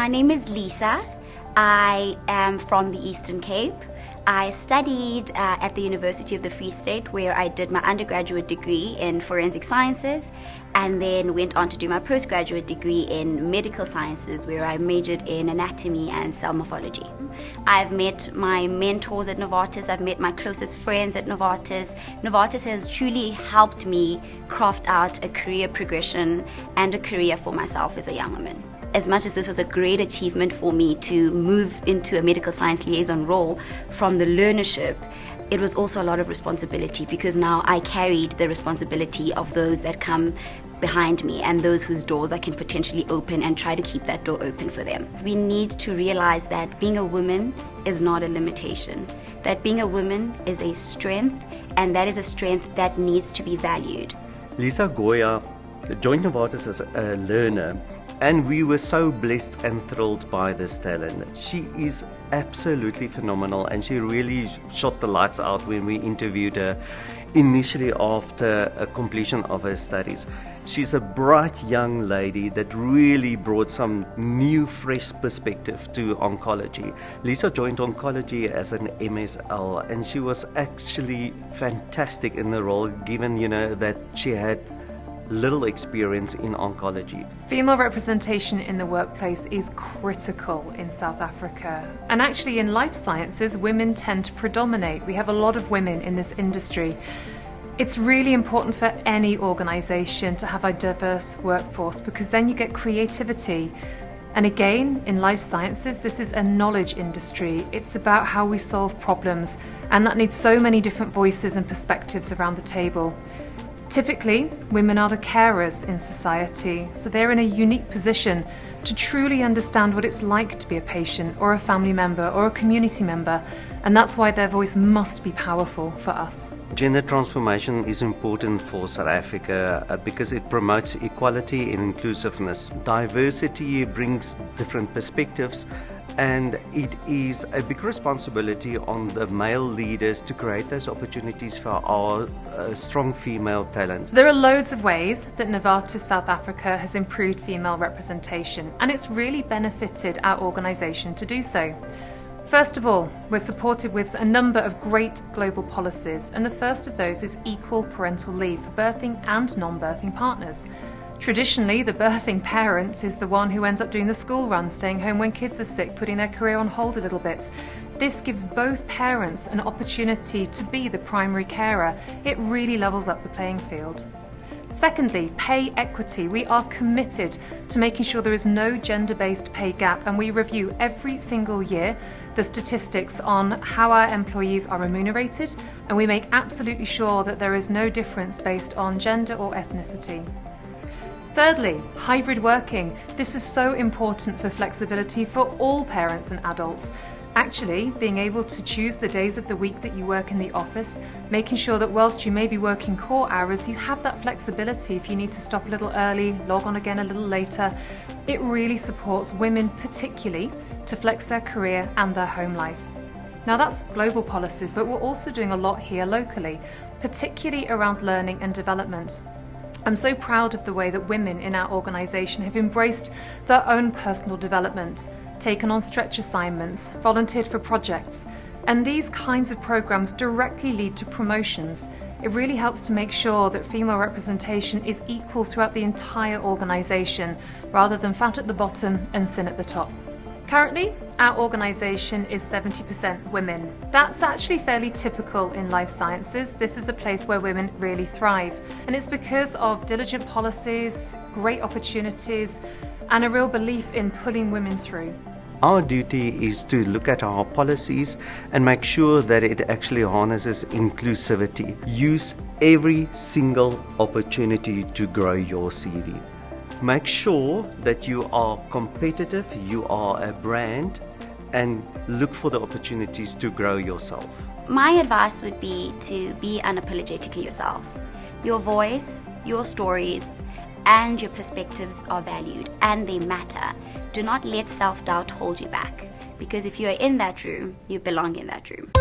My name is Lisa. I am from the Eastern Cape. I studied at the University of the Free State, where I did my undergraduate degree in forensic sciences, and then went on to do my postgraduate degree in medical sciences, where I majored in anatomy and cell morphology. I've met my mentors at Novartis. I've met my closest friends at Novartis. Novartis has truly helped me craft out a career progression and a career for myself as a young woman. As much as this was a great achievement for me to move into a medical science liaison role from the learnership, it was also a lot of responsibility, because now I carried the responsibility of those that come behind me and those whose doors I can potentially open and try to keep that door open for them. We need to realize that being a woman is not a limitation, that being a woman is a strength, and that is a strength that needs to be valued. Lisa Goya joined Novartis as a learner, and we were so blessed and thrilled by this talent. She is absolutely phenomenal, and she really shot the lights out when we interviewed her initially after a completion of her studies. She's a bright young lady that really brought some new, fresh perspective to oncology. Lisa joined oncology as an MSL, and she was actually fantastic in the role, given that she had little experience in oncology. Female representation in the workplace is critical in South Africa. And actually in life sciences, women tend to predominate. We have a lot of women in this industry. It's really important for any organisation to have a diverse workforce, because then you get creativity. And again, in life sciences, this is a knowledge industry. It's about how we solve problems, and that needs so many different voices and perspectives around the table. Typically, women are the carers in society, so they're in a unique position to truly understand what it's like to be a patient or a family member or a community member, and that's why their voice must be powerful for us. Gender transformation is important for South Africa because it promotes equality and inclusiveness. Diversity brings different perspectives, and it is a big responsibility on the male leaders to create those opportunities for our strong female talent. There are loads of ways that Novartis South Africa has improved female representation, and it's really benefited our organisation to do so. First of all, we're supported with a number of great global policies, and the first of those is equal parental leave for birthing and non-birthing partners. Traditionally, the birthing parent is the one who ends up doing the school run, staying home when kids are sick, putting their career on hold a little bit. This gives both parents an opportunity to be the primary carer. It really levels up the playing field. Secondly, pay equity. We are committed to making sure there is no gender-based pay gap, and we review every single year the statistics on how our employees are remunerated, and we make absolutely sure that there is no difference based on gender or ethnicity. Thirdly, hybrid working. This is so important for flexibility for all parents and adults. Actually, being able to choose the days of the week that you work in the office, making sure that whilst you may be working core hours, you have that flexibility if you need to stop a little early, log on again a little later. It really supports women particularly to flex their career and their home life. Now that's global policies, but we're also doing a lot here locally, particularly around learning and development. I'm so proud of the way that women in our organisation have embraced their own personal development, taken on stretch assignments, volunteered for projects, and these kinds of programmes directly lead to promotions. It really helps to make sure that female representation is equal throughout the entire organisation, rather than fat at the bottom and thin at the top. Currently, our organisation is 70% women. That's actually fairly typical in life sciences. This is a place where women really thrive, and it's because of diligent policies, great opportunities, and a real belief in pulling women through. Our duty is to look at our policies and make sure that it actually harnesses inclusivity. Use every single opportunity to grow your CV. Make sure that you are competitive, you are a brand, and look for the opportunities to grow yourself. My advice would be to be unapologetically yourself. Your voice, your stories, and your perspectives are valued, and they matter. Do not let self-doubt hold you back, because if you are in that room, you belong in that room.